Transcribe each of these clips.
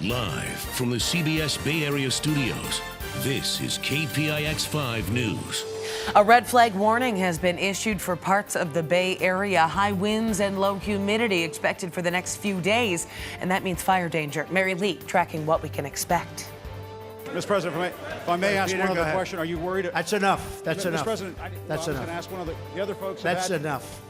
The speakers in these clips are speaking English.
Live from the CBS Bay Area studios, this is KPIX 5 News. A red flag warning has been issued for parts of the Bay Area. High winds and low humidity expected for the next few days, and that means fire danger. Mary Lee tracking what we can expect. Mr. President, if I may ask one other question, are you worried? That's enough. That's enough. Mr. President, that's enough. I was going to ask one of the other folks. That's enough.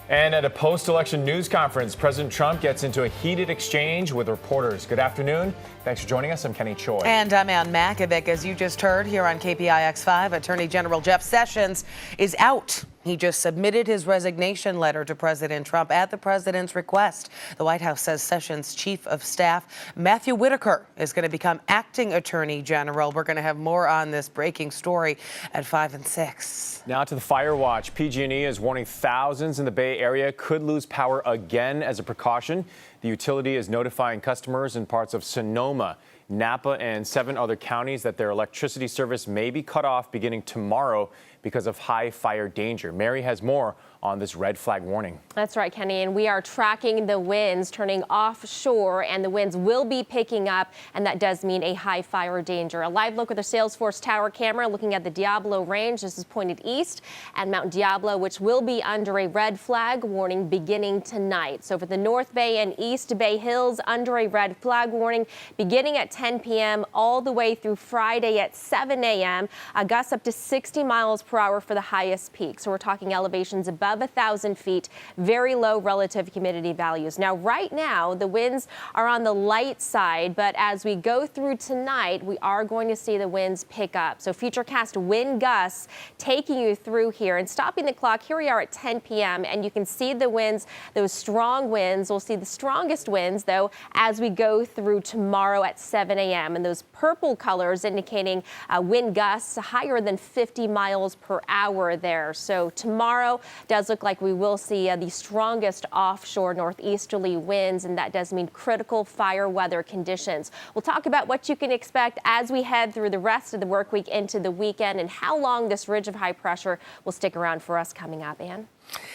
And at a post-election news conference, President Trump gets into a heated exchange with reporters. Good afternoon. Thanks for joining us. I'm Kenny Choi. And I'm Ann Makovic. As you just heard here on KPIX 5, Attorney General Jeff Sessions is out. He just submitted his resignation letter to President Trump at the president's request. The White House says Sessions' chief of staff, Matthew Whitaker, is going to become acting attorney general. We're going to have more on this breaking story at 5 and 6. Now to the fire watch. PG&E is warning thousands in the Bay Area could lose power again as a precaution. The utility is notifying customers in parts of Sonoma, Napa, and 7 other counties that their electricity service may be cut off beginning tomorrow because of high fire danger. Mary has more on this red flag warning. That's right, Kenny, and we are tracking the winds turning offshore, and the winds will be picking up, and that does mean a high fire danger. A live look with a Salesforce tower camera looking at the Diablo Range. This is pointed east and Mount Diablo, which will be under a red flag warning beginning tonight. So for the North Bay and East Bay Hills, under a red flag warning beginning at 10 p.m. all the way through Friday at 7 a.m. Gusts up to 60 miles per hour for the highest peak. So we're talking elevations above 1,000 feet, very low relative humidity values. Now, right now, the winds are on the light side, but as we go through tonight, we are going to see the winds pick up. So futurecast wind gusts taking you through here and stopping the clock. Here we are at 10 p.m. and you can see the winds, those strong winds. We'll see the strongest winds, though, as we go through tomorrow at 7 a.m. And those purple colors indicating wind gusts higher than 50 miles per hour there. So tomorrow does look like we will see the strongest offshore northeasterly winds, and that does mean critical fire weather conditions. We'll talk about what you can expect as we head through the rest of the work week into the weekend and how long this ridge of high pressure will stick around for us coming up. Ann?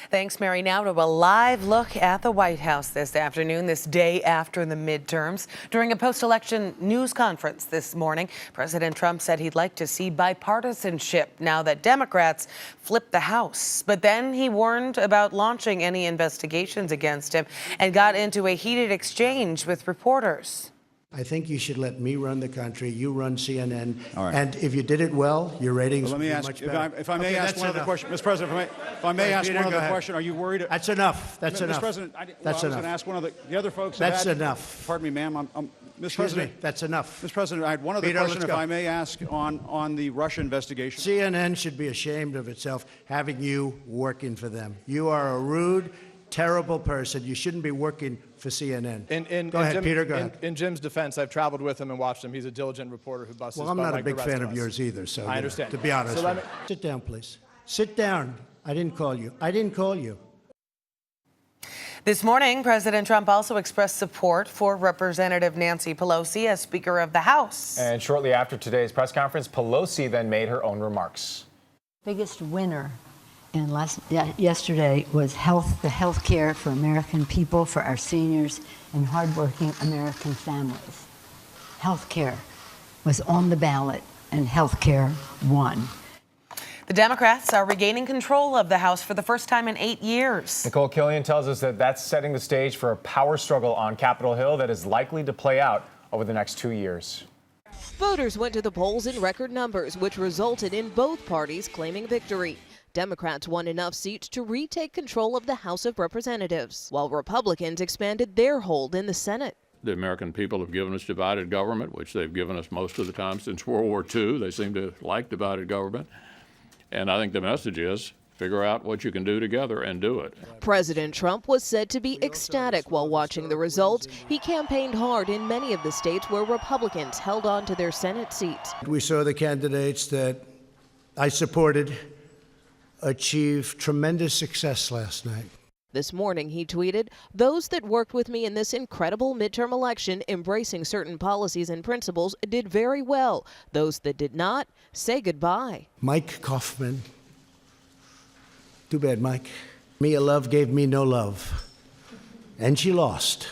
Thanks, Mary. Now to a live look at the White House this afternoon, this day after the midterms. During a post-election news conference this morning, President Trump said he'd like to see bipartisanship now that Democrats flipped the House. But then he warned about launching any investigations against him and got into a heated exchange with reporters. I think you should let me run the country. You run CNN. All right. And if you did it well, your ratings Let would me be ask, much better. if I may ask one other question, Mr. President, if I may ask Peter, one go other ahead. question, are you worried? That's enough. That's Mr. enough. President, That's I was going enough. to ask one of the other folks. That's enough. Pardon me, ma'am. Mr. Excuse President, me. That's enough. Mr. President, I had one other Peter, question, let's if go. I may ask, on the Russia investigation. CNN should be ashamed of itself having you working for them. You are a rude, terrible person. You shouldn't be working for CNN. Go ahead, Peter, go ahead. In Jim's defense, I've traveled with him and watched him. He's a diligent reporter who busts Well, his I'm butt not a like the big rest fan of of us. yours either, so I understand. to be honest So with you. Sit down, please. Sit down. I didn't call you. I didn't call you. This morning, President Trump also expressed support for Representative Nancy Pelosi as Speaker of the House. And shortly after today's press conference, Pelosi then made her own remarks. Biggest winner yesterday was the health care for American people, for our seniors and hardworking American families. Health care was on the ballot, and health care won. The Democrats are regaining control of the House for the first time in 8 years. Nicole Killian tells us that that's setting the stage for a power struggle on Capitol Hill that is likely to play out over the next 2 years. Voters went to the polls in record numbers, which resulted in both parties claiming victory. Democrats won enough seats to retake control of the House of Representatives, while Republicans expanded their hold in the Senate. The American people have given us divided government, which they've given us most of the time since World War II. They seem to like divided government. And I think the message is figure out what you can do together and do it. President Trump was said to be ecstatic while watching the results. He campaigned hard in many of the states where Republicans held on to their Senate seats. We saw the candidates that I supported achieve tremendous success last night. This morning, he tweeted, "Those that worked with me in this incredible midterm election, embracing certain policies and principles, did very well. Those that did not, say goodbye." Mike Kaufman. Too bad, Mike. Mia Love gave me no love. And she lost.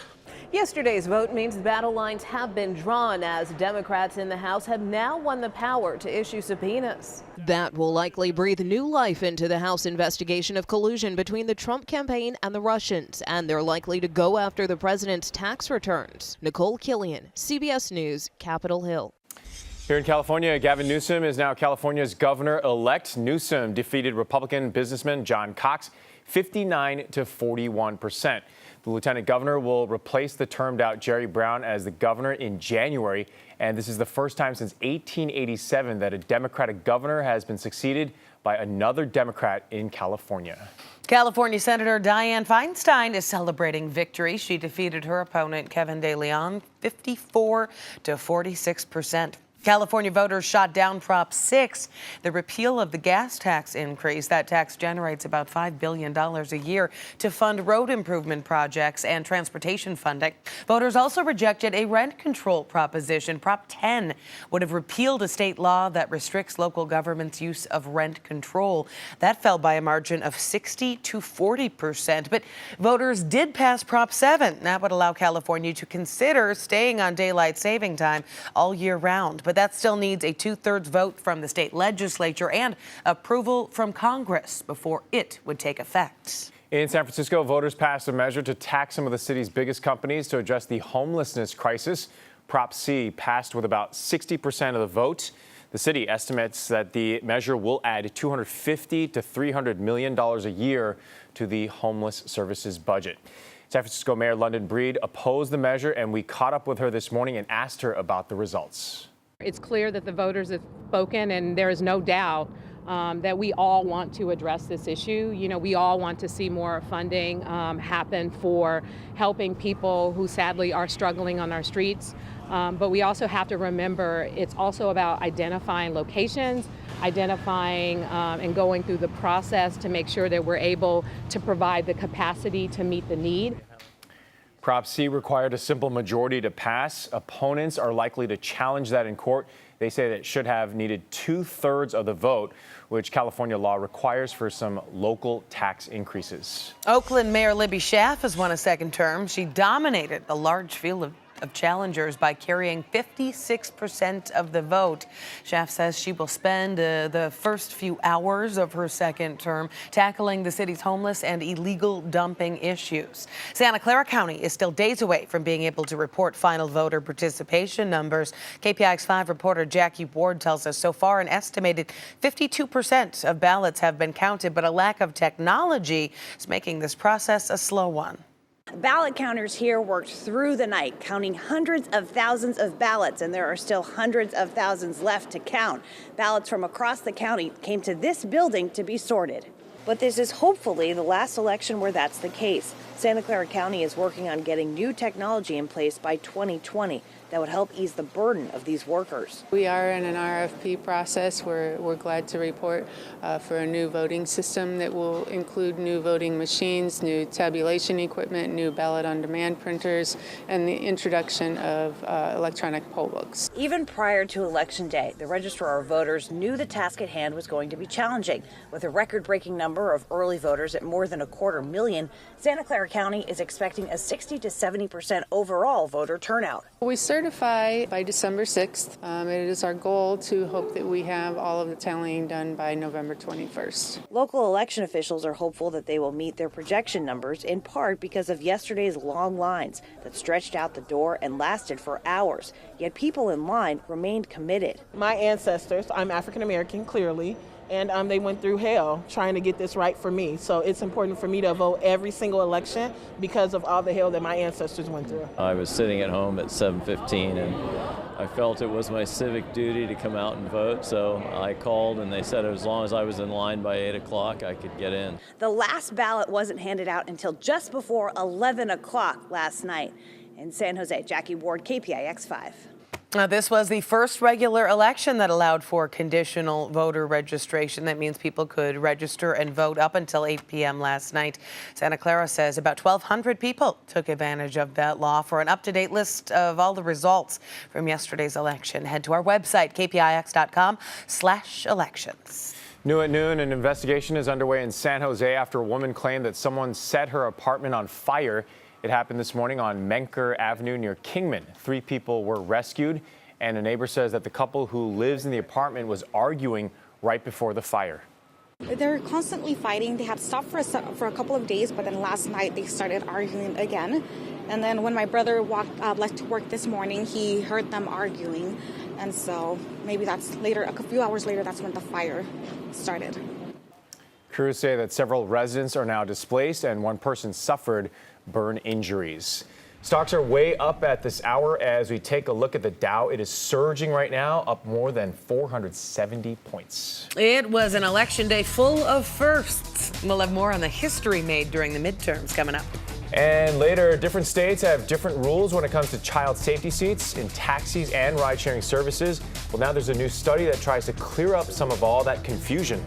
Yesterday's vote means battle lines have been drawn as Democrats in the House have now won the power to issue subpoenas. That will likely breathe new life into the House investigation of collusion between the Trump campaign and the Russians, and they're likely to go after the president's tax returns. Nicole Killian, CBS News, Capitol Hill. Here in California, Gavin Newsom is now California's governor-elect. Newsom defeated Republican businessman John Cox 59 to 41%. The lieutenant governor will replace the termed-out Jerry Brown as the governor in January, and this is the first time since 1887 that a Democratic governor has been succeeded by another Democrat in California. California Senator Dianne Feinstein is celebrating victory. She defeated her opponent, Kevin De Leon, 54 to 46%. California voters shot down Prop 6, the repeal of the gas tax increase. That tax generates about $5 billion a year to fund road improvement projects and transportation funding. Voters also rejected a rent control proposition. Prop 10 would have repealed a state law that restricts local government's use of rent control. That fell by a margin of 60 to 40%. But voters did pass Prop 7. That would allow California to consider staying on daylight saving time all year round. But that still needs a 2/3 vote from the state legislature and approval from Congress before it would take effect. In San Francisco, voters passed a measure to tax some of the city's biggest companies to address the homelessness crisis. Prop C passed with about 60% of the vote. The city estimates that the measure will add $250 to $300 million a year to the homeless services budget. San Francisco Mayor London Breed opposed the measure, and we caught up with her this morning and asked her about the results. It's clear that the voters have spoken, and there is no doubt that we all want to address this issue. You know, we all want to see more funding happen for helping people who sadly are struggling on our streets. But we also have to remember it's also about identifying locations, identifying and going through the process to make sure that we're able to provide the capacity to meet the need. Prop C required a simple majority to pass. Opponents are likely to challenge that in court. They say that it should have needed 2/3 of the vote, which California law requires for some local tax increases. Oakland Mayor Libby Schaaf has won a second term. She dominated a large field of challengers by carrying 56% of the vote. Schaaf says she will spend the first few hours of her second term tackling the city's homeless and illegal dumping issues. Santa Clara County is still days away from being able to report final voter participation numbers. KPIX5 reporter Jackie Ward tells us so far an estimated 52% of ballots have been counted, but a lack of technology is making this process a slow one. Ballot counters here worked through the night, counting hundreds of thousands of ballots, and there are still hundreds of thousands left to count. Ballots from across the county came to this building to be sorted. But this is hopefully the last election where that's the case. Santa Clara County is working on getting new technology in place by 2020 that would help ease the burden of these workers. We are in an RFP process. We're glad to report for a new voting system that will include new voting machines, new tabulation equipment, new ballot-on-demand printers, and the introduction of electronic poll books. Even prior to Election Day, the Registrar of Voters knew the task at hand was going to be challenging. With a record-breaking number of early voters at more than 250,000, Santa Clara County is expecting a 60 to 70% overall voter turnout. We certify by December 6th. It is our goal to hope that we have all of the tallying done by November 21st. Local election officials are hopeful that they will meet their projection numbers, in part because of yesterday's long lines that stretched out the door and lasted for hours. Yet people in line remained committed. My ancestors, I'm African American, clearly, and they went through hell trying to get this right for me. So it's important for me to vote every single election because of all the hell that my ancestors went through. I was sitting at home at 7:15 and I felt it was my civic duty to come out and vote. So I called and they said as long as I was in line by 8 o'clock, I could get in. The last ballot wasn't handed out until just before 11 o'clock last night. In San Jose, Jackie Ward, KPIX5. This was the first regular election that allowed for conditional voter registration. That means people could register and vote up until 8 p.m. last night. Santa Clara says about 1,200 people took advantage of that law. For an up-to-date list of all the results from yesterday's election, head to our website, kpix.com/elections. New at noon, an investigation is underway in San Jose after a woman claimed that someone set her apartment on fire It happened this morning on Menker Avenue near Kingman. 3 people were rescued, and a neighbor says that the couple who lives in the apartment was arguing right before the fire. They're constantly fighting. They had stopped for a couple of days, but then last night they started arguing again. And then when my brother left to work this morning, he heard them arguing. And so maybe that's later, a few hours later, that's when the fire started. Crews say that several residents are now displaced and one person suffered burn injuries. Stocks are way up at this hour as we take a look at the Dow. It is surging right now, up more than 470 points. It was an election day full of firsts. We'll have more on the history made during the midterms coming up. And later, different states have different rules when it comes to child safety seats in taxis and ride-sharing services. Well, now there's a new study that tries to clear up some of all that confusion.